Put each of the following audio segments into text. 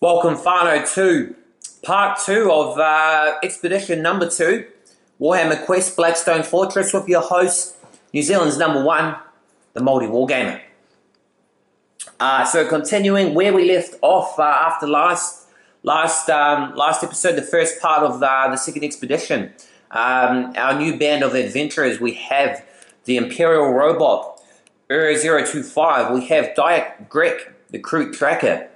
Welcome, Whānau, to part 2 of expedition number 2, Warhammer Quest, Blackstone Fortress, with your host, New Zealand's number 1, the maoriwargamer. So continuing where we left off after last episode, the first part of the second expedition. Our new band of adventurers, we have the Imperial Robot, Ur-025, we have Diak Grek, the Crew Tracker,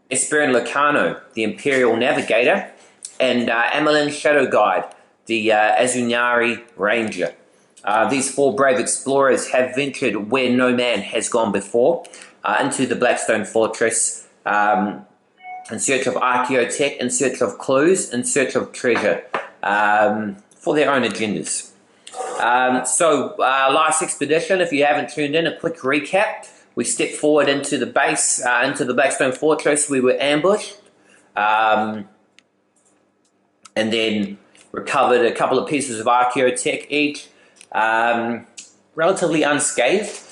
Esperin Locano, the Imperial Navigator, and Amelin Shadow Guide, the Azunari Ranger. These 4 brave explorers have ventured where no man has gone before, into the Blackstone Fortress, in search of archaeotech, in search of clues, in search of treasure, for their own agendas. Last expedition, if you haven't tuned in, a quick recap. We stepped forward into the base, into the Blackstone Fortress. We were ambushed, and then recovered a couple of pieces of archaeotech each, relatively unscathed.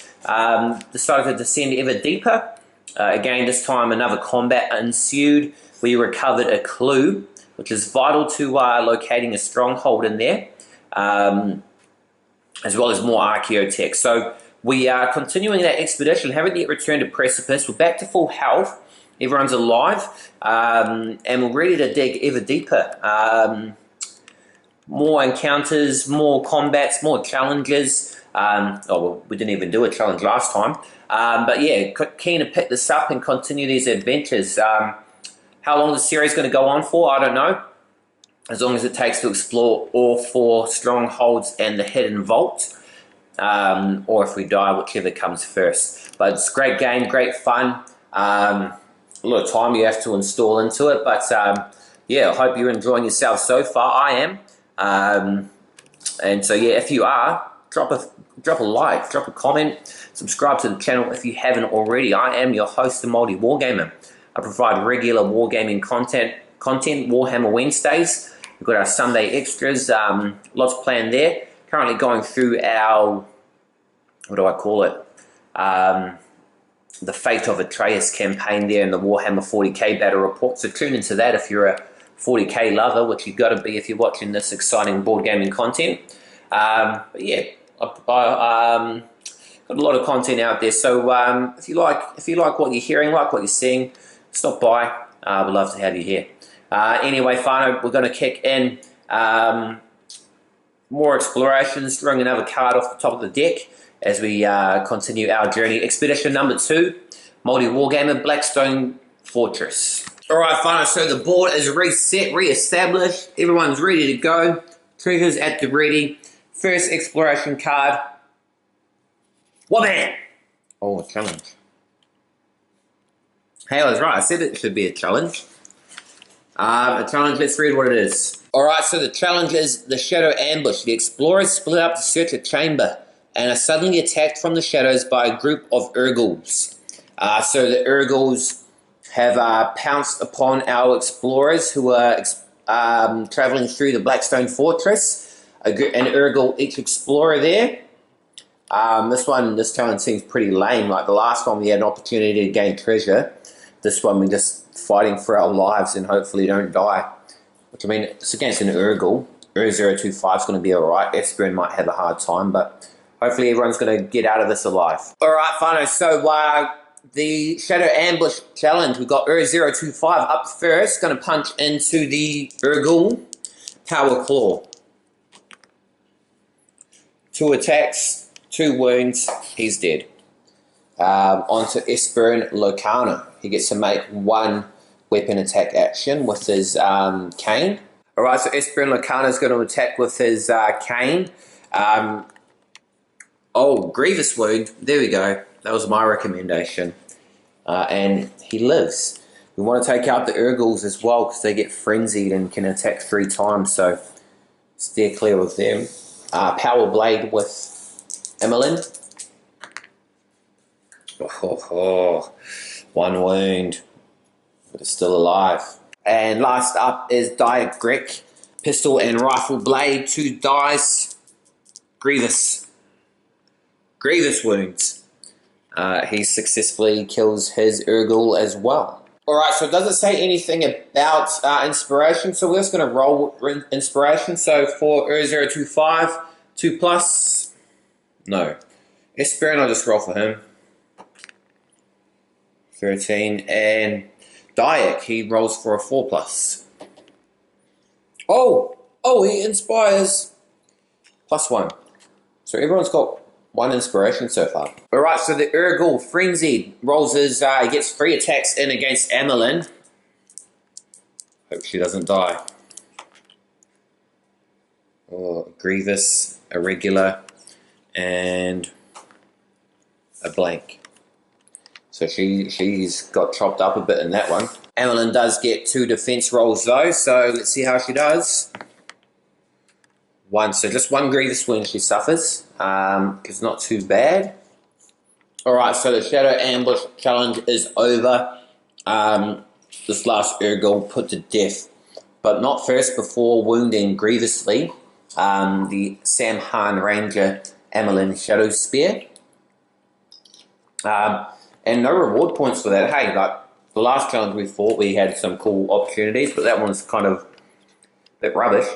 Decided to descend ever deeper. Again, this time another combat ensued. We recovered a clue, which is vital to locating a stronghold in there, as well as more archaeotech. So we are continuing that expedition, haven't yet returned to Precipice. We're back to full health, everyone's alive, and we're ready to dig ever deeper. More encounters, more combats, more challenges. We didn't even do a challenge last time. But yeah, keen to pick this up and continue these adventures. How long the series is going to go on for, I don't know. As long as it takes to explore all 4 strongholds and the hidden vault. Or if we die, whichever comes first. But it's a great game, great fun. A lot of time you have to install into it, but yeah, I hope you're enjoying yourself so far. I am. And so yeah, if you are, drop a like, drop a comment, subscribe to the channel if you haven't already. I am your host, the maoriwargamer. I provide regular wargaming content, Warhammer Wednesdays. We've got our Sunday extras, lots planned there. Currently going through our, what do I call it? The Fate of Atreus campaign there in the Warhammer 40k battle report. So tune into that if you're a 40k lover, which you've got to be if you're watching this exciting board gaming content. But yeah, I've got a lot of content out there. So if you like what you're hearing, like what you're seeing, stop by. We'd love to have you here. Anyway, Whānau, we're going to kick in. More explorations, throwing another card off the top of the deck as we continue our journey. Expedition number 2, maoriwargamer, Blackstone Fortress. Alright, Whānau, so the board is reset, re-established. Everyone's ready to go. Treasures at the ready. First exploration card. Wabam! Oh, a challenge. Hey, I was right. I said it should be a challenge. A challenge, let's read what it is. Alright, so the challenge is the Shadow Ambush. The explorers split up to search a chamber and are suddenly attacked from the shadows by a group of Urgals. So the Urgals have pounced upon our explorers who are travelling through the Blackstone Fortress. An Urgal each explorer there. This challenge seems pretty lame. Like the last one we had an opportunity to gain treasure. This one we're just fighting for our lives and hopefully don't die. Which, I mean, it's against an Urgal. Ur-025 is going to be alright. Esperin might have a hard time, but hopefully everyone's going to get out of this alive. Alright, Whānau, so the Shadow Ambush challenge, we've got Ur-025 up first, going to punch into the Urgal Power Claw. 2 attacks, 2 wounds, he's dead. Onto Esperin Locano. He gets to make 1 weapon attack action with his cane. Alright, so Esperin Locano is going to attack with his cane. Grievous wound. There we go. That was my recommendation. And he lives. We want to take out the Urgals as well because they get frenzied and can attack 3 times. So steer clear of them. Power Blade with Amelin. 1 wound. But it's still alive. And last up is Diak Grek. Pistol and Rifle Blade, 2 dice. Grievous wounds. He successfully kills his Urgal as well. Alright, so it doesn't say anything about inspiration, so we're just going to roll inspiration. So for 025, 2 plus, no. Esperin, I'll just roll for him. 13, and Dyak, he rolls for a 4 plus. Oh, he inspires. +1. So everyone's got 1 inspiration so far. Alright, so the Urgul Frenzied rolls his, he gets 3 attacks in against Amelin. Hope she doesn't die. Oh, Grievous, a regular, and a blank. So she's got chopped up a bit in that one. Amelin does get 2 defense rolls though, so let's see how she does. 1, so just 1 grievous wound she suffers. It's not too bad. Alright, so the Shadow Ambush challenge is over. This last Urgul put to death, but not first before wounding grievously the Samhan Ranger Amelin Shadow Spear. And no reward points for that. Hey, like the last challenge we fought, we had some cool opportunities, but that one's kind of a bit rubbish.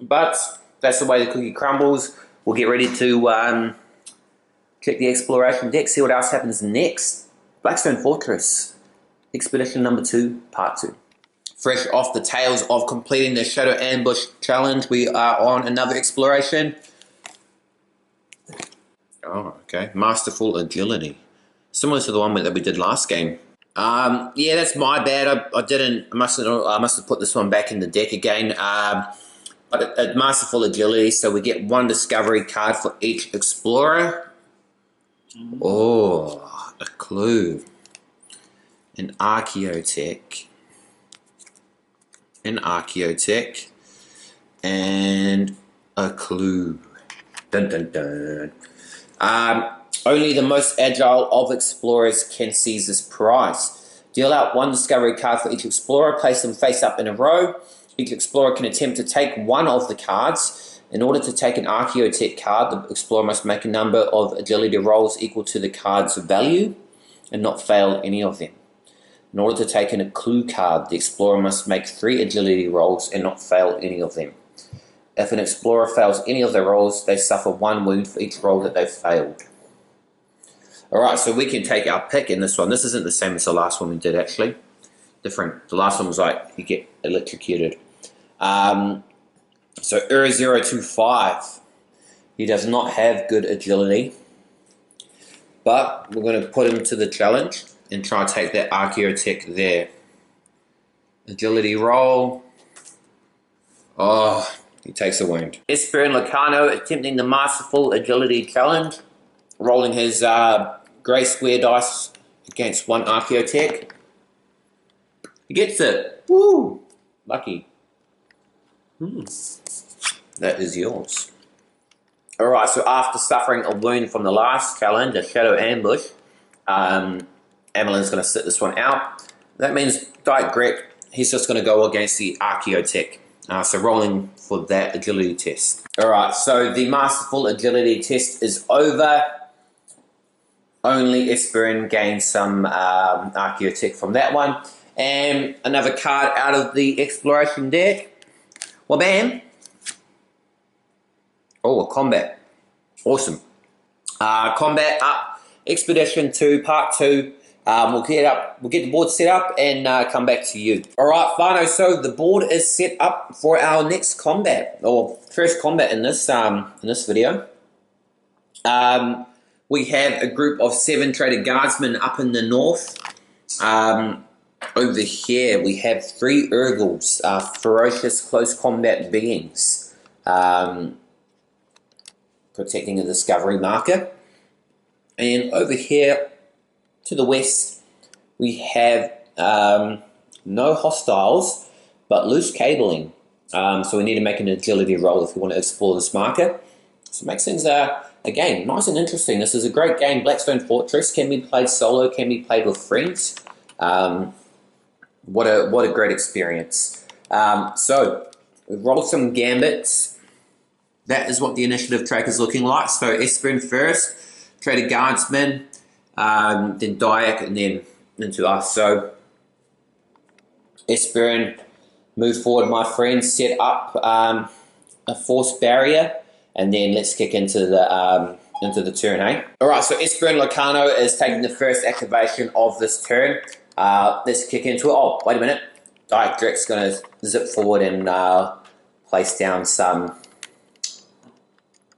But that's the way the cookie crumbles. We'll get ready to check the exploration deck, see what else happens next. Blackstone Fortress, Expedition number 2, Part 2. Fresh off the tails of completing the Shadow Ambush challenge, we are on another exploration. Oh, okay. Masterful Agility. Similar to the one that we did last game. Yeah, that's my bad. I must have put this one back in the deck again. But a Masterful Agility, so we get 1 discovery card for each explorer. Oh, a clue. An Archaeotech. An Archaeotech. And a clue. Dun dun dun. Only the most agile of explorers can seize this prize. Deal out 1 discovery card for each explorer, place them face up in a row. Each explorer can attempt to take 1 of the cards. In order to take an Archaeotech card, the explorer must make a number of agility rolls equal to the card's value and not fail any of them. In order to take in a clue card, the explorer must make 3 agility rolls and not fail any of them. If an explorer fails any of their rolls, they suffer 1 wound for each roll that they've failed. Alright, so we can take our pick in this one. This isn't the same as the last one we did, actually. Different. The last one was like, you get electrocuted. So 025. He does not have good agility. But we're going to put him to the challenge and try to take that Archaeotech there. Agility roll. Oh, he takes a wound. Esperin Lacano attempting the Masterful Agility challenge. Rolling his grey square dice against 1 Archaeotech. He gets it. Woo! Lucky. That is yours. Alright, so after suffering a wound from the last challenge, a Shadow Ambush, Amelin's going to sit this one out. That means Dyke Greg, he's just going to go against the Archaeotech. So rolling for that agility test. Alright, so the Masterful Agility test is over. Only Esperin gains some Archaeotech from that one. And another card out of the exploration deck. Well, bam. Oh, a combat. Awesome. Combat up. Expedition 2, Part 2. We'll get the board set up and come back to you. Alright, Fano, so the board is set up for our next combat, or first combat in this video. We have a group of 7 traded guardsmen up in the north. Over here we have 3 Urguls, ferocious close combat beings, protecting a discovery marker. And over here to the west we have no hostiles but loose cabling. So we need to make an agility roll if we want to explore this marker. So it makes things again nice and interesting. This is a great game. Blackstone Fortress can be played solo, can be played with friends. What a great experience. So we've rolled some gambits. That is what the initiative track is looking like. So Esperin first, traded guardsman, then Dyak, and then into us. So Esperon, move forward, my friends. Set up a force barrier, and then let's kick into the turn, eh? All right. So Esperon Locano is taking the first activation of this turn. Let's kick into it. Oh, wait a minute. Diet Drek's going to zip forward and place down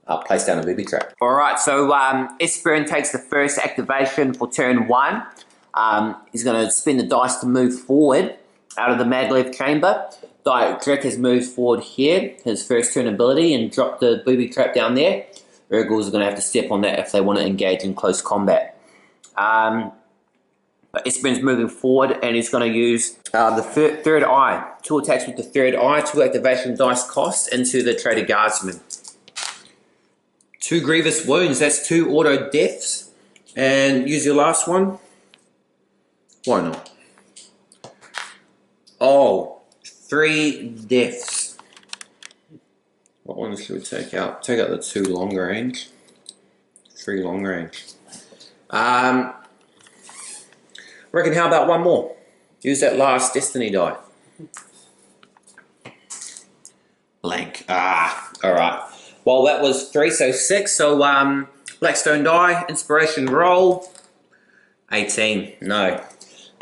a booby trap. All right, so Esperon takes the first activation for turn 1. He's going to spin the dice to move forward out of the maglev chamber. Diet Drek has moved forward here, his first turn ability, and dropped the booby trap down there. Urgles are going to have to step on that if they want to engage in close combat. But Esperon's moving forward, and he's going to use the third eye. 2 attacks with the third eye, 2 activation dice cost into the Trader Guardsman. 2 grievous wounds, that's 2 auto deaths. And use your last one. Why not? Oh, 3 deaths. What ones should we take out? Take out the 2 long range. 3 long range. Reckon how about one more? Use that last destiny die. Blank. Alright. Well, that was 3, so 6. So, Blackstone die, inspiration roll. 18. No.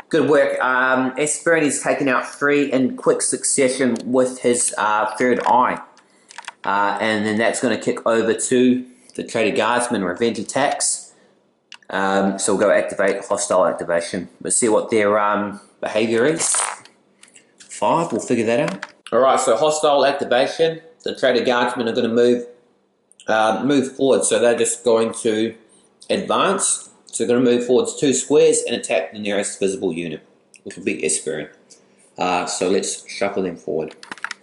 Good work. Esperon is taken out 3 in quick succession with his third eye. And then that's going to kick over to the Trader Guardsman revenge attacks. So we'll go activate hostile activation. Let's see what their behavior is. 5, we'll figure that out. Alright, so hostile activation. The Trader Guardsmen are going to move forward, so they're just going to advance. So they're going to move forwards 2 squares and attack the nearest visible unit, which will be Esperon. So let's shuffle them forward.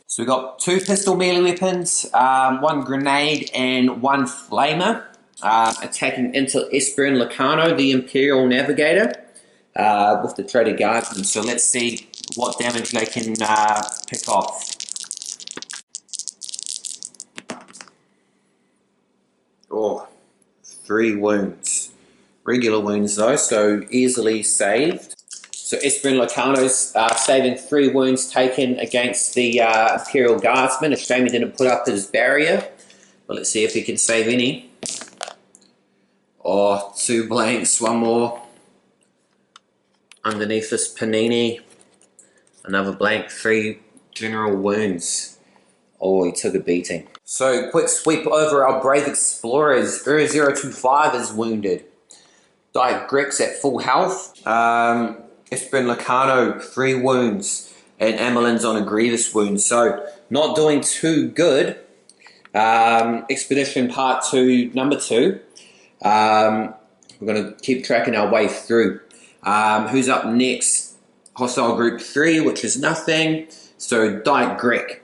So we've got 2 pistol melee weapons, 1 grenade and 1 flamer. Attacking into Esperon Locano, the Imperial Navigator, with the Trader Guardsman. So let's see what damage they can pick off. Oh, 3 wounds. Regular wounds though, so easily saved. So Esperon Locano's saving 3 wounds taken against the Imperial Guardsman. A shame he didn't put up his barrier. But let's see if he can save any. Oh, 2 blanks, 1 more. Underneath this panini. Another blank, 3 general wounds. Oh, he took a beating. So, quick sweep over our brave explorers. Ur025 is wounded. Diet Grex at full health. Esperon Locano, 3 wounds. And Amelin's on a grievous wound. So, not doing too good. Expedition Part 2, Number 2. We're going to keep tracking our way through. Who's up next? Hostile Group 3, which is nothing. So Diet Grek.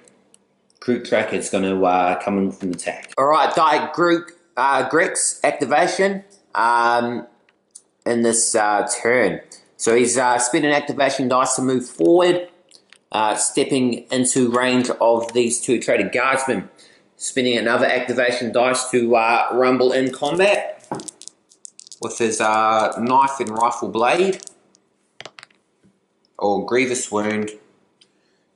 Group Tracker is going to come in from the attack. Alright, Diet Group Grek's activation in this turn. So he's spinning activation dice to move forward, stepping into range of these 2 Trader Guardsmen. Spinning another activation dice to rumble in combat with his knife and rifle blade. Oh, grievous wound.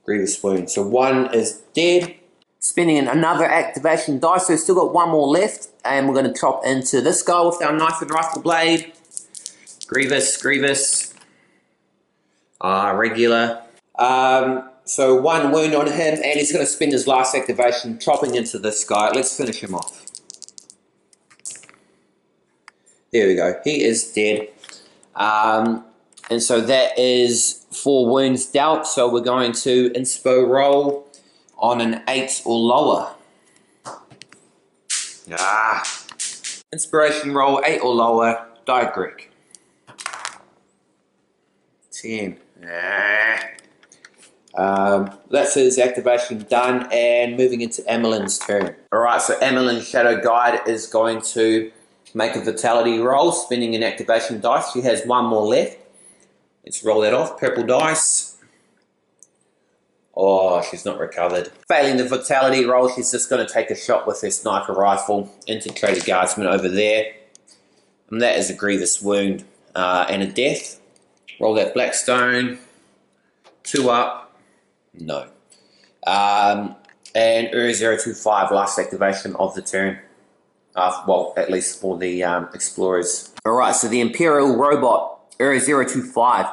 Grievous wound. So 1 is dead. Spinning another activation dice, so we've still got 1 more left. And we're going to chop into this guy with our knife and rifle blade. Grievous, grievous. Regular. So 1 wound on him, and he's going to spend his last activation chopping into this guy. Let's finish him off. There we go. He is dead. And so that is 4 wounds dealt. So we're going to inspo roll on an 8 or lower. Inspiration roll 8 or lower. Diet Grek. 10. That's his activation done, and moving into Emmeline's turn. Alright, so Emmeline's Shadow Guide is going to make a vitality roll, spinning an activation dice. She has 1 more left. Let's roll that off. Purple dice. Oh, she's not recovered. Failing the vitality roll, she's just going to take a shot with her sniper rifle into Trader Guardsman over there. And that is a grievous wound and a death. Roll that Blackstone. 2 up. No. And Ur-025, last activation of the turn. Well, at least for the explorers. Alright, so the Imperial robot, Ur-025,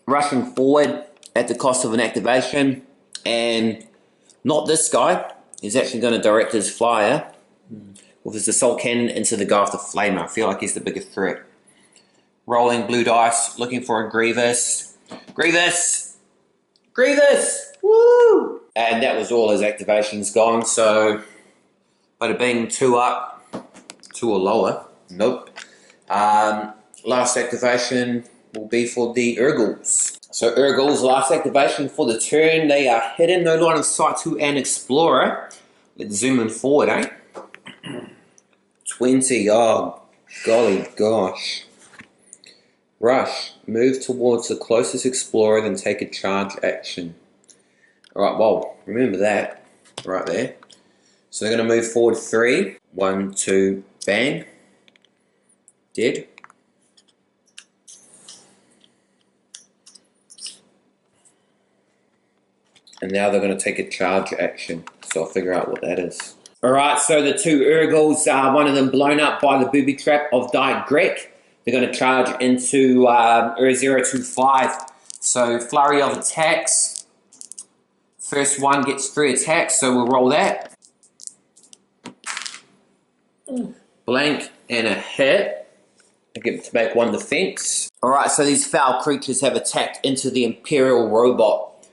rushing forward at the cost of an activation, and not this guy. He's actually going to direct his flyer with his assault cannon into the guy with the flamer. I feel like he's the bigger threat. Rolling blue dice, looking for a Grievous. Grievous! Grievous! Woo! And that was all his activations gone, so bada bing, 2 up, 2 or lower. Nope. Last activation will be for the Urgles. So Urgles, last activation for the turn. They are hidden, no line of sight to an explorer. Let's zoom in forward, eh? 20, oh golly gosh. Rush, move towards the closest explorer, then take a charge action. Alright, well, remember that right there. So they're going to move forward 3. 1, 2, bang. Dead. And now they're going to take a charge action. So I'll figure out what that is. Alright, so the 2 Urgles, one of them blown up by the booby trap of Diet Grek. They're going to charge into Ur-025. So flurry of attacks. First one gets 3 attacks, so we'll roll that. Blank and a hit. I get to make 1 defense. Alright, so these foul creatures have attacked into the Imperial robot.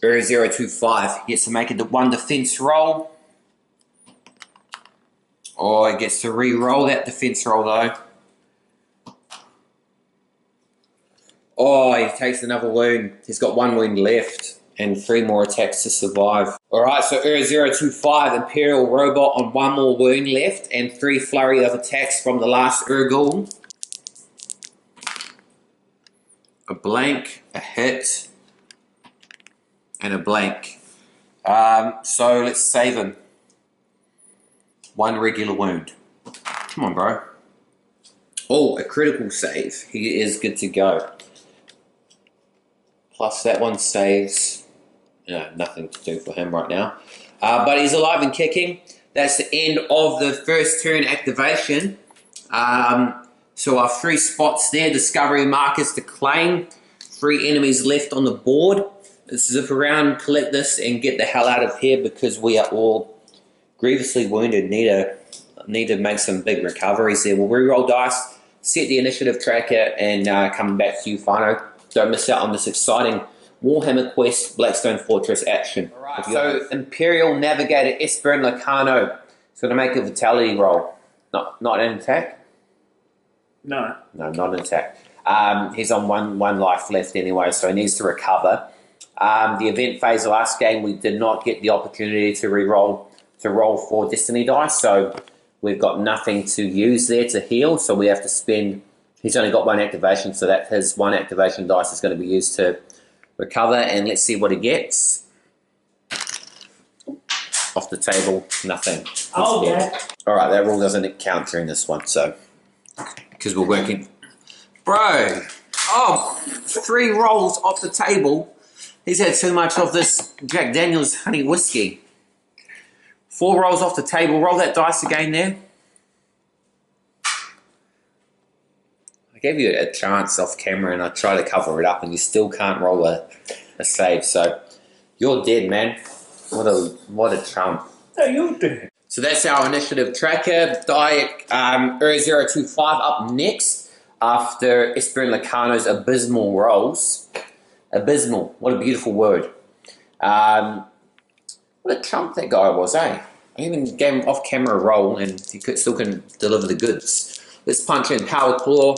Ur-025 gets to make it 1 defense roll. Oh, it gets to re-roll that defense roll though. Oh, he takes another wound. He's got 1 wound left and 3 more attacks to survive. Alright, so Ur-025, Imperial robot on 1 more wound left and 3 flurry of attacks from the last Urgle. A blank, a hit, and a blank. So let's save him. 1 regular wound. Come on, bro. Oh, a critical save. He is good to go. Plus that 1 saves. No, nothing to do for him right now. But he's alive and kicking. That's the end of the first turn activation. So our 3 spots there. Discovery markers to claim. 3 enemies left on the board. Let's zip around, collect this, and get the hell out of here because we are all grievously wounded. Need to make some big recoveries there. We'll reroll dice, set the initiative tracker, and come back to you, Fano. Don't miss out on this exciting Warhammer Quest Blackstone Fortress action. Alright, so Imperial Navigator Esperin Lacano is going to make a vitality roll. Not an attack? No. No, not an attack. He's on one life left anyway, so he needs to recover. The event phase of last game, we did not get the opportunity to roll 4 Destiny dice, so we've got nothing to use there to heal, so we have to spend... He's only got 1 activation, so that his 1 activation dice is going to be used to recover, and let's see what he gets. Off the table, nothing. Oh, yeah. Alright, that rule doesn't count during this one, so... Because we're working... Bro! Oh, 3 rolls off the table. He's had too much of this Jack Daniel's honey whiskey. 4 rolls off the table. Roll that dice again there. I gave you a chance off camera and I tried to cover it up and you still can't roll a save. So you're dead, man. What a chump. No, you're dead. So that's our initiative tracker. Diet Ur-025 up next after Esperin Lacano's abysmal rolls. Abysmal. What a beautiful word. What a chump that guy was, eh? I even gave him off-camera roll and he still couldn't deliver the goods. Let's punch in Power Claw.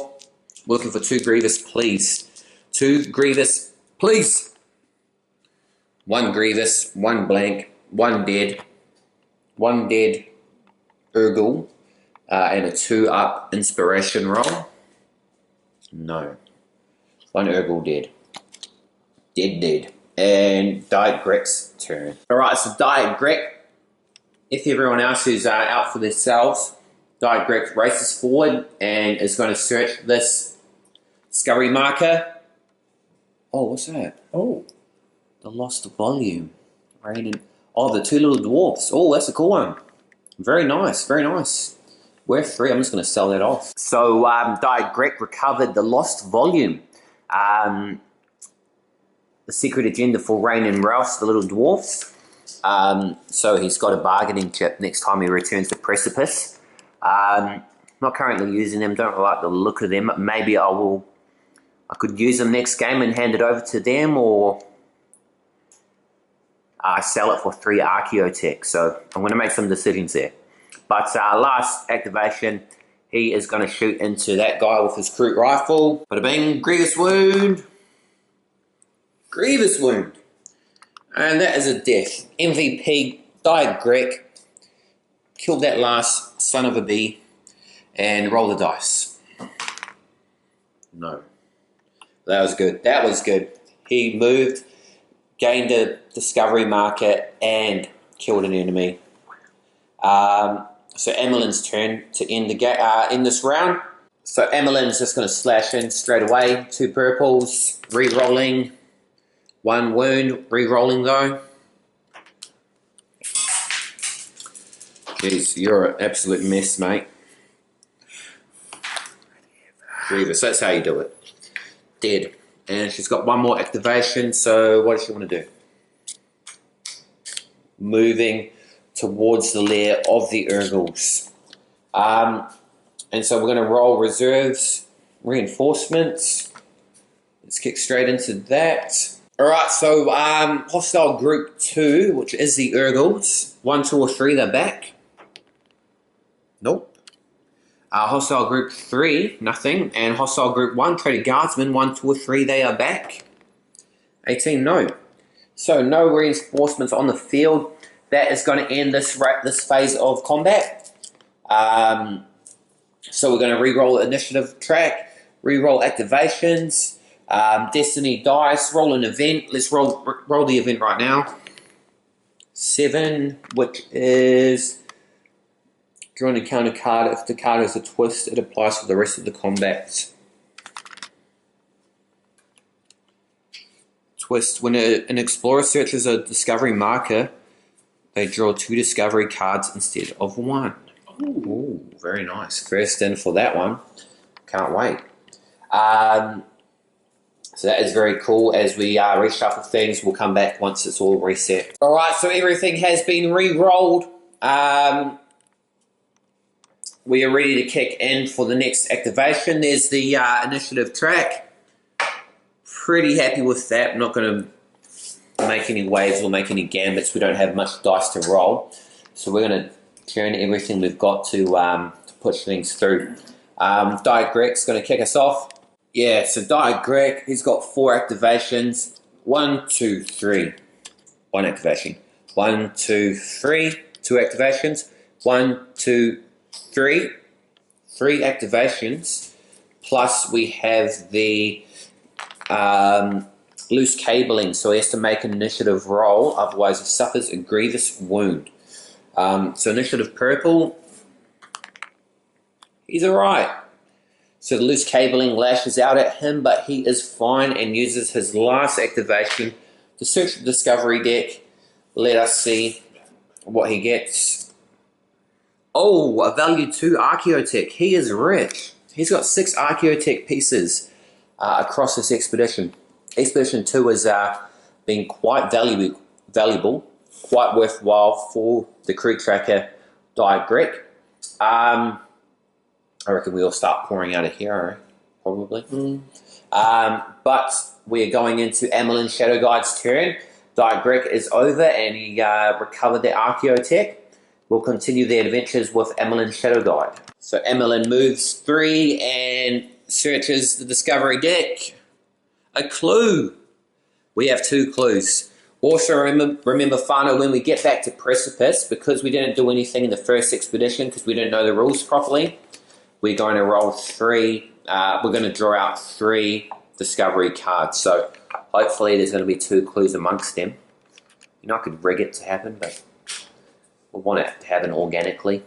We're looking for 2 Grievous, please. 2 Grievous, please. 1 Grievous, 1 blank, 1 dead. 1 dead Urgle. And a 2-up inspiration roll. No. 1 Urgle dead. Dead. And Diet Grek's turn. Alright, so Diet Grek, if everyone else who's out for themselves, Diet Grek races forward and is going to search this Discovery marker. Oh, what's that? Oh. The Lost Volume. Raining. Oh, the two little dwarfs. Oh, that's a cool one. Very nice, very nice. Worth 3. I'm just going to sell that off. So, Di Greg recovered the Lost Volume. The secret agenda for Rain and Rouse, the little dwarfs. So he's got a bargaining chip next time he returns to Precipice. Not currently using them, don't like the look of them. Maybe I could use them next game and hand it over to them, or sell it for 3 Archaeotech. So I'm going to make some decisions there. But last activation, he is going to shoot into that guy with his Kroot rifle. Bada bing, Grievous Wound. Grievous Wound. And that is a death. MVP, Di Greg. Killed that last son of a bee. And roll the dice. No. That was good. That was good. He moved, gained a discovery marker, and killed an enemy. So Emmeline's turn to end the in this round. So Emmeline's just going to slash in straight away. 2 purples, re-rolling. 1 wound, re-rolling though. Jeez, you're an absolute mess, mate. Grievous, that's how you do it. Dead. And she's got 1 more activation, so what does she want to do? Moving towards the lair of the Urgles. And so we're going to roll reserves, reinforcements. Let's kick straight into that. Alright, so hostile group 2, which is the Urgles. 1, 2, or 3, they're back. Nope. Hostile group 3, nothing. And hostile group 1, traded guardsmen, 1, 2, or 3, they are back. 18, no. So no reinforcements on the field. That is going to end this phase of combat. So we're going to re-roll initiative track, re-roll activations, destiny dice, roll an event. Let's roll the event right now. 7, which is draw an encounter card. If the card is a twist, it applies for the rest of the combat. Twist. When an explorer searches a discovery marker, they draw 2 discovery cards instead of 1. Ooh, very nice. First in for that one. Can't wait. So that is very cool. As we reshuffle things, we'll come back once it's all reset. Alright, so everything has been re-rolled. We are ready to kick in for the next activation. There's the initiative track. Pretty happy with that. I'm not going to make any waves or make any gambits. We don't have much dice to roll. So we're going to turn everything we've got to push things through. Di Greg's going to kick us off. Yeah, so Di Greg, he's got 4 activations. 1, 2, 3. 1 activation. 1, 2, 3. 2 activations. 1, 2, 3. 3 activations. Plus we have the loose cabling, so he has to make an initiative roll, otherwise he suffers a grievous wound. So initiative purple, he's alright. So the loose cabling lashes out at him, but he is fine and uses his last activation to search the discovery deck. Let us see what he gets. Oh, a value 2 Archaeotech. He is rich. He's got 6 Archaeotech pieces across this expedition. Expedition 2 has been quite valuable, quite worthwhile for the crew tracker Di Greg. I reckon we all start pouring out of here, probably. But we are going into Emmeline Shadow Guide's turn. Di Greg is over and he recovered the Archaeotech. We'll continue the adventures with Emmeline Shadow Guide. So Emmeline moves 3 and searches the discovery deck. A clue. We have 2 clues. Also remember Whānau, when we get back to Precipice, because we didn't do anything in the first expedition because we didn't know the rules properly, we're going to roll 3, we're going to draw out 3 discovery cards. So hopefully there's going to be 2 clues amongst them. You know, I could rig it to happen, but we want it to happen organically.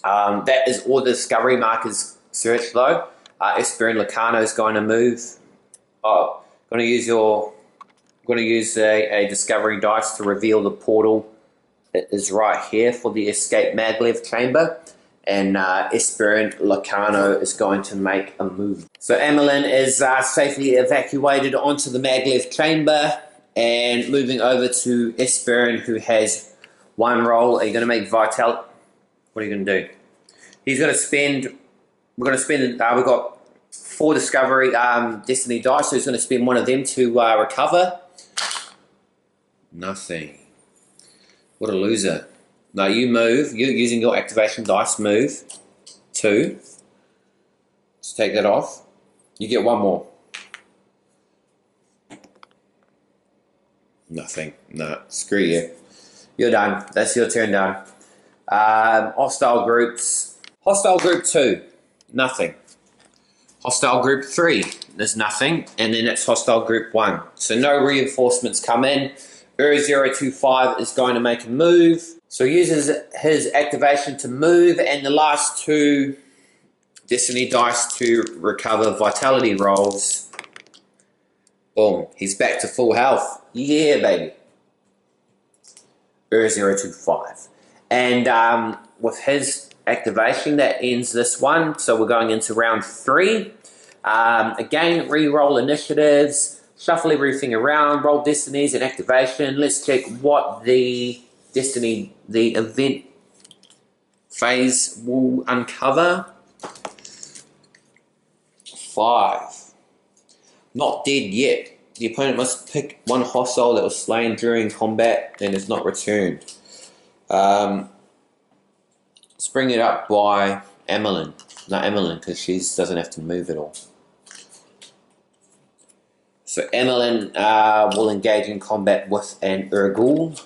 That is all the discovery markers searched though. Esperin Lacano is going to move. Oh, going to use a discovery dice to reveal the portal. It is right here for the escape maglev chamber, and Esperin Lacano is going to make a move. So Emmeline is safely evacuated onto the maglev chamber and moving over to Esperin, who has one roll. Are you going to make vital? What are you going to do? He's going to spend. We're going to spend. We've got 4 discovery destiny dice, so he's going to spend one of them to recover. Nothing. What a loser. No, you move. You're using your activation dice. Move. 2. Let's take that off. You get 1 more. Nothing. No. Screw you. You're done. That's your turn done. Hostile groups. Hostile group 2. Nothing. Hostile group 3. There's nothing. And then it's hostile group 1. So no reinforcements come in. Ur025 is going to make a move. So he uses his activation to move, and the last 2 destiny dice to recover vitality rolls. Boom. He's back to full health. Yeah, baby. Ur025. And with his activation, that ends this one. So we're going into round 3. Again, re-roll initiatives. Shuffle everything around, roll destinies and activation. Let's check what the event phase will uncover. 5. Not dead yet. The opponent must pick one hostile that was slain during combat and is not returned. Let's bring it up by Emmeline. Not Emmeline, because she doesn't have to move at all. So Emmeline will engage in combat with an Urgul,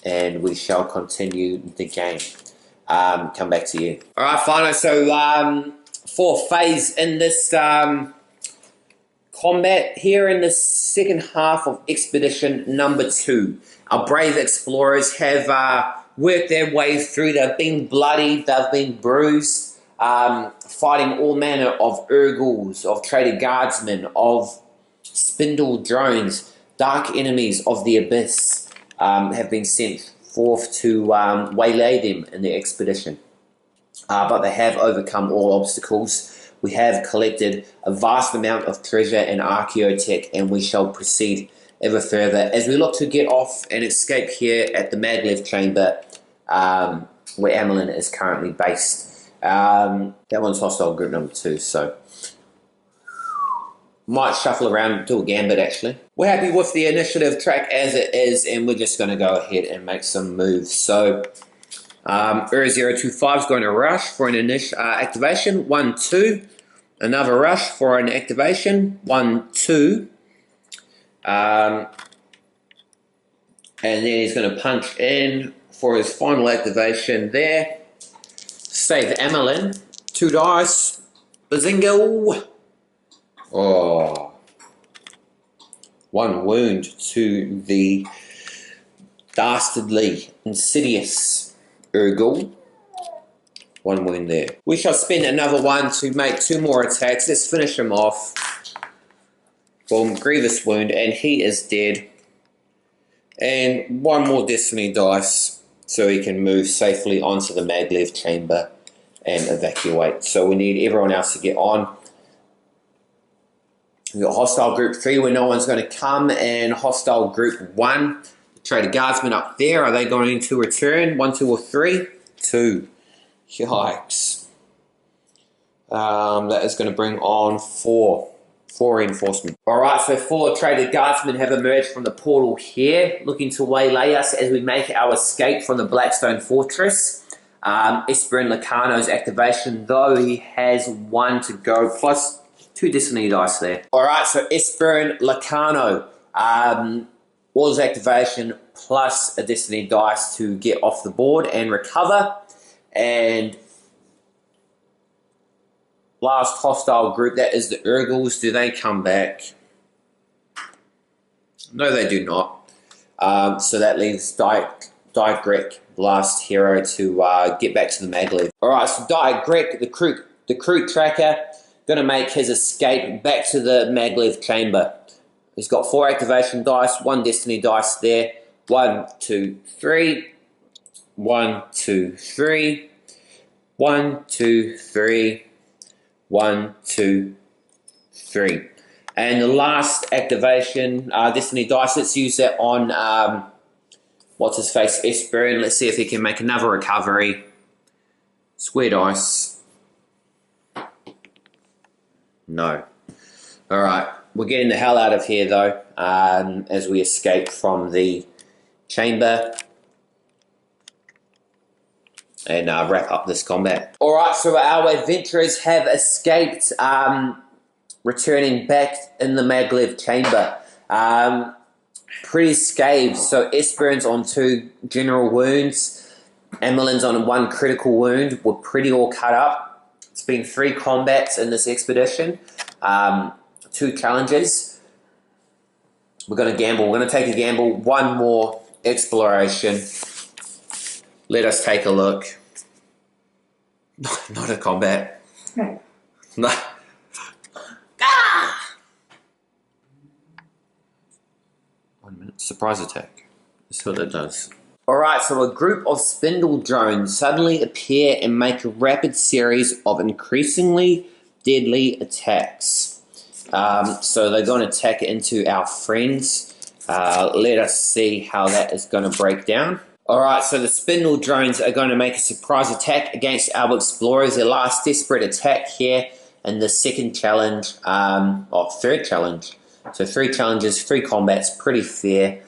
and we shall continue the game. Come back to you. All right, final. So for phase in this combat here in the second half of expedition number 2, our brave explorers have worked their way through. They've been bloody, they've been bruised. Fighting all manner of Urguls, of traded guardsmen, of spindle drones, dark enemies of the abyss have been sent forth to waylay them in the expedition. But they have overcome all obstacles. We have collected a vast amount of treasure and archaeotech, and we shall proceed ever further as we look to get off and escape here at the maglev chamber where Emmeline is currently based. That one's hostile group number 2, so might shuffle around and do a gambit actually. We're happy with the initiative track as it is, and we're just going to go ahead and make some moves. So Ur025 is going to rush for an activation, 1, 2. Another rush for an activation, 1, 2. And then he's going to punch in for his final activation there. Save Emmeline. 2 dice. Bazingo. Oh. 1 wound to the dastardly, insidious Urgul. 1 wound there. We shall spend another 1 to make 2 more attacks. Let's finish him off. Boom. Grievous wound, and he is dead. And 1 more destiny dice so he can move safely onto the maglev chamber and evacuate. So we need everyone else to get on. We've got hostile group 3 where no one's going to come, and hostile group 1. Traded guardsmen up there. Are they going to return? 1, 2, or 3? 2. Yikes. That is going to bring on 4 reinforcements. Alright, so 4 traded guardsmen have emerged from the portal here, looking to waylay us as we make our escape from the Blackstone Fortress. Esperin Lacano's activation, though, he has 1 to go, plus 2 destiny dice there. Alright, so Esperin Lacano, all his activation plus a destiny dice to get off the board and recover. And last hostile group, that is the Urguls. Do they come back? No, they do not. So that leaves Diagrek, last hero, to get back to the maglev. Alright, so Diagrek, the The crew tracker going to make his escape back to the maglev chamber. He's got 4 activation dice, 1 destiny dice there. 1, 2, 3. 1, 2, 3. 1, 2, 3. 1, 2, 3. And the last activation, destiny dice, let's use that on, what's his face, Esperin. Let's see if he can make another recovery. Square dice. No. Alright, we're getting the hell out of here though, as we escape from the chamber and wrap up this combat. Alright, so our adventurers have escaped, returning back in the maglev chamber. Pretty scathed, so Esperin's on 2 general wounds, Emmeline's on 1 critical wound. We're pretty all cut up. It's been 3 combats in this expedition, 2 challenges. We're going to gamble. We're going to take a gamble. 1 more exploration. Let us take a look. Not a combat. No. No. Ah! 1 minute. Surprise attack. That's what it does. Alright, so a group of spindle drones suddenly appear and make a rapid series of increasingly deadly attacks. So they're going to attack into our friends. Let us see how that is going to break down. Alright, so the spindle drones are going to make a surprise attack against our explorers. Their last desperate attack here in the second challenge, or third challenge. So 3 challenges, 3 combats, pretty fair.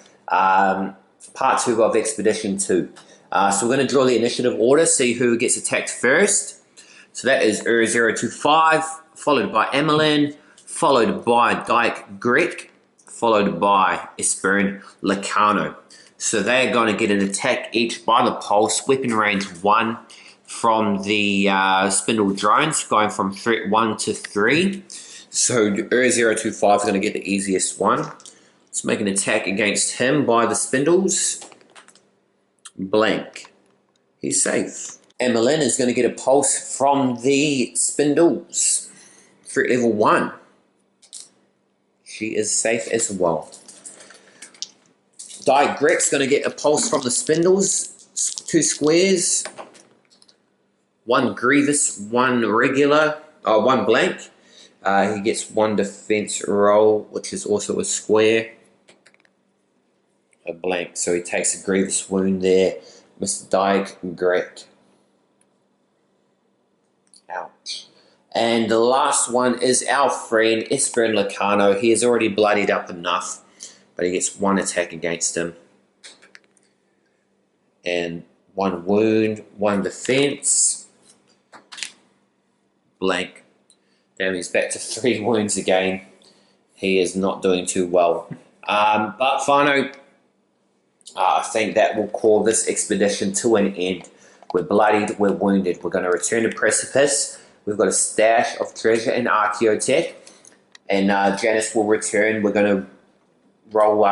Part 2 of Expedition 2. So we're going to draw the initiative order, see who gets attacked first. So that is 025, followed by Emmeline, followed by Dyke Grek, followed by Esperin Lacano. So they're going to get an attack each by the pulse, weapon range 1 from the spindle drones, going from threat 1 to 3. So 025 is going to get the easiest one. Let's make an attack against him by the spindles. Blank. He's safe. Emmeline is going to get a pulse from the spindles. Threat level 1. She is safe as well. Dyke Grek's going to get a pulse from the spindles. 2 squares. 1 grievous, 1 regular, 1 blank. He gets 1 defense roll, which is also a square. A blank, so he takes a grievous wound there. Mr. Dyke Grek. Ouch. And the last one is our friend Esperin Lacano. He is already bloodied up enough, but he gets 1 attack against him. And 1 wound, 1 defense. Blank. Damn, he's back to 3 wounds again. He is not doing too well. But Fano, I think that will call this expedition to an end. We're bloodied, we're wounded. We're going to return to Precipice. We've got a stash of treasure and archaeotech. And Janice will return. We're going to roll,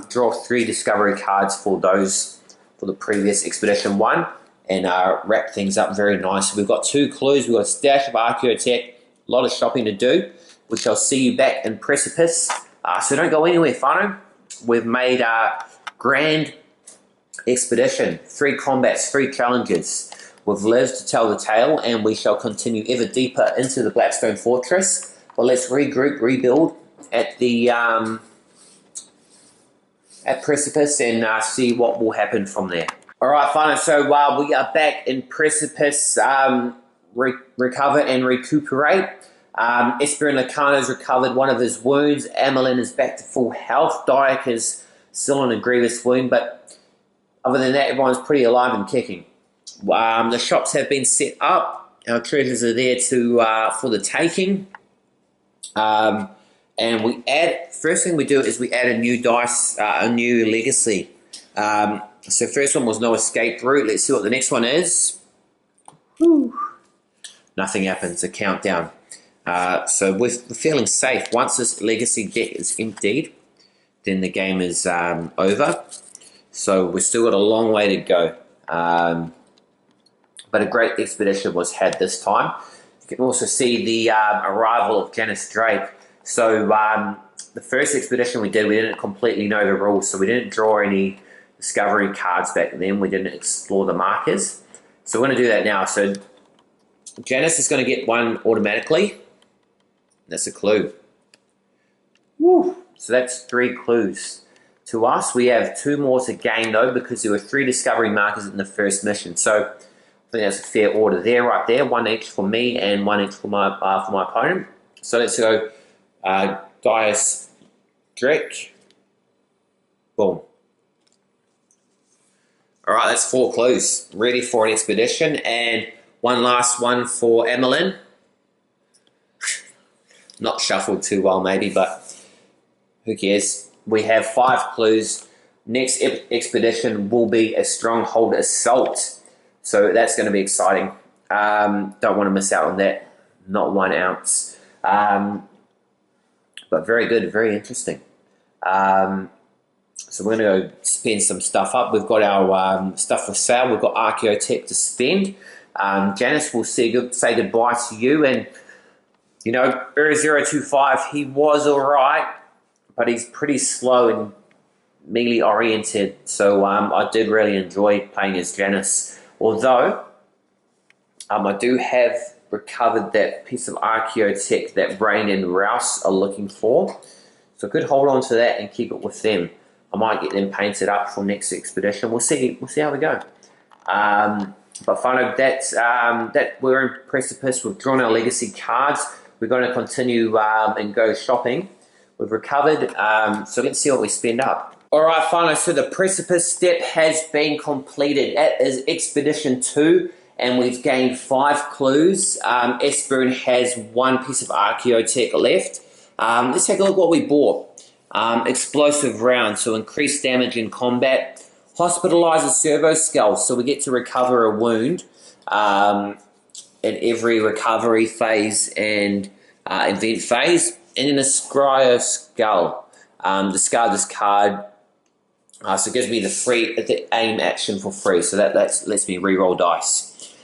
draw 3 discovery cards for those, for the previous Expedition 1. And wrap things up very nice. We've got 2 clues. We've got a stash of archaeotech. A lot of shopping to do. We shall see you back in Precipice. So don't go anywhere, Fano. We've made a grand expedition. 3 combats, 3 challenges. We've lived to tell the tale, and we shall continue ever deeper into the Blackstone Fortress. But let's regroup, rebuild at the at Precipice, and see what will happen from there. All right, Fano. So we are back in Precipice. Recover and recuperate. Esperin Lacano's recovered 1 of his wounds. Emmeline is back to full health. Dyke is still on a grievous wound, but other than that, everyone's pretty alive and kicking. The shops have been set up. Our treasures are there to for the taking. And we add. First thing we do is we add a new dice, a new legacy. So first one was no escape route. Let's see what the next one is. Whew. Nothing happens, a countdown. So we're feeling safe. Once this legacy deck is emptied, then the game is over. So we've still got a long way to go. But a great expedition was had this time. You can also see the arrival of Janice Drake. So the first expedition we did, we didn't completely know the rules, so we didn't draw any discovery cards back then. We didn't explore the markers. So we're going to do that now. So Janice is going to get one automatically. That's a clue. Woo. So that's 3 clues to us. We have 2 more to gain though, because there were 3 discovery markers in the first mission. So I think that's a fair order there, right there. 1 each for me and 1 each for my opponent. So let's go Dice Drake. Boom. All right, that's 4 clues. Ready for an expedition. And one last one for Emmeline. Not shuffled too well maybe, but who cares? We have 5 clues. Next expedition will be a stronghold assault. So that's going to be exciting. Don't want to miss out on that. Not 1 ounce. But very good, very interesting. So we're going to go spend some stuff up. We've got our stuff for sale. We've got Archaeotech to spend. Janice will say goodbye to you. And, you know, 025, he was all right, but he's pretty slow and melee oriented. So I did really enjoy playing as Janice. Although I do have recovered that piece of Archaeotech that Rain and Rouse are looking for. So I could hold on to that and keep it with them. I might get them painted up for next expedition. We'll see how we go. But finally, that we're in Precipice. We've drawn our legacy cards. We're going to continue and go shopping. We've recovered, so let's see what we spend up. All right, finally, so the Precipice step has been completed. That is Expedition 2, and we've gained 5 clues. Esperin has 1 piece of Archaeotech left. Let's take a look at what we bought. Explosive round, so increased damage in combat. Hospitalize a servo skull, so we get to recover a wound in every recovery phase and event phase. And then a Scryo skull. Discard this card. So it gives me the aim action for free, so that lets me reroll dice.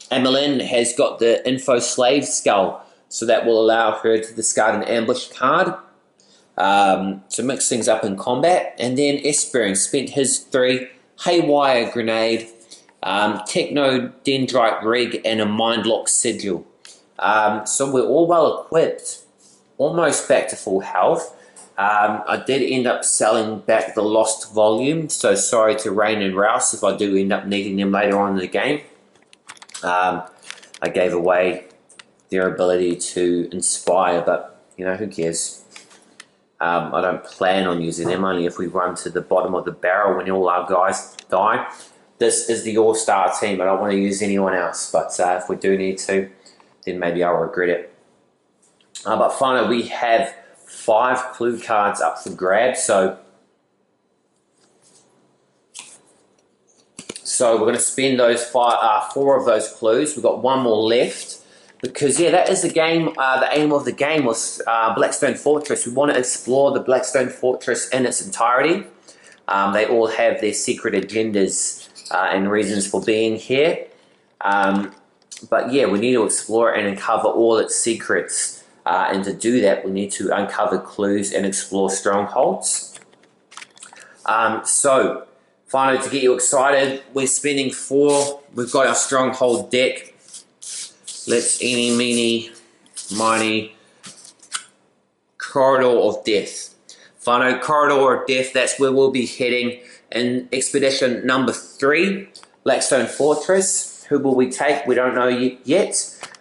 Emmeline has got the Info Slave skull, so that will allow her to discard an ambush card. To mix things up in combat. And then Esperin spent his 3 Haywire Grenade, Techno Dendrite Rig, and a Mindlock Sigil. So we're all well equipped, almost back to full health. I did end up selling back the Lost Volume, so sorry to Rain and Rouse if I do end up needing them later on in the game. I gave away their ability to inspire, but you know, who cares? I don't plan on using them, only if we run to the bottom of the barrel when all our guys die. This is the all-star team. I don't want to use anyone else, but if we do need to, then maybe I'll regret it. But finally, we have 5 clue cards up for grabs. So we're going to spend those 4 of those clues. We've got 1 more left. Because, yeah, that is the game. The aim of the game was Blackstone Fortress. We want to explore the Blackstone Fortress in its entirety. They all have their secret agendas and reasons for being here. But, yeah, we need to explore it and uncover all its secrets. And to do that, we need to uncover clues and explore strongholds. So, finally, to get you excited, we're spending 4. We've got our stronghold deck. Let's eeny, meeny, miny, Corridor of Death. Final Corridor of Death, that's where we'll be heading in Expedition number 3, Blackstone Fortress. Who will we take? We don't know yet,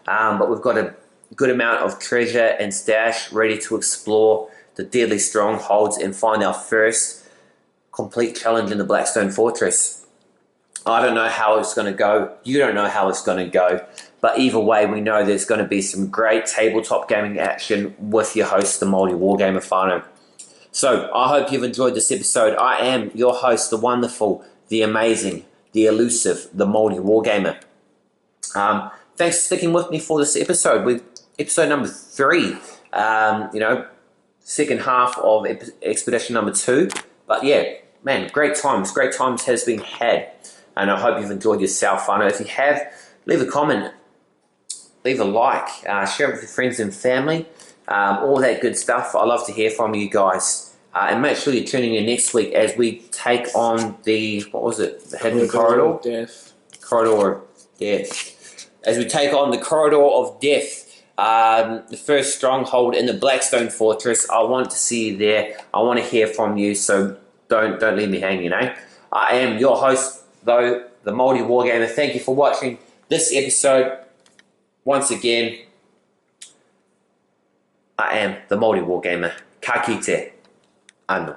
but we've got a good amount of treasure and stash ready to explore the deadly strongholds and find our first complete challenge in the Blackstone Fortress. I don't know how it's going to go. You don't know how it's going to go. But either way, we know there's going to be some great tabletop gaming action with your host, the Maori Wargamer Whānau. So, I hope you've enjoyed this episode. I am your host, the wonderful, the amazing, the elusive, the Maori Wargamer. Thanks for sticking with me for this episode. With episode number 3, second half of Expedition number 2. But yeah, man, great times has been had. And I hope you've enjoyed yourself, whānau. If you have, leave a comment. leave a like, share it with your friends and family, all that good stuff. I love to hear from you guys. And make sure you're tuning in next week as we take on the, what was it? The Hidden Corridor? Death. Corridor of Death. As we take on the Corridor of Death, the first stronghold in the Blackstone Fortress. I want to see you there. I want to hear from you, so don't leave me hanging, eh? I am your host, though, the Māori Wargamer. Thank you for watching this episode. Once again, I am the Māori Wargamer. Ka kite. Anō.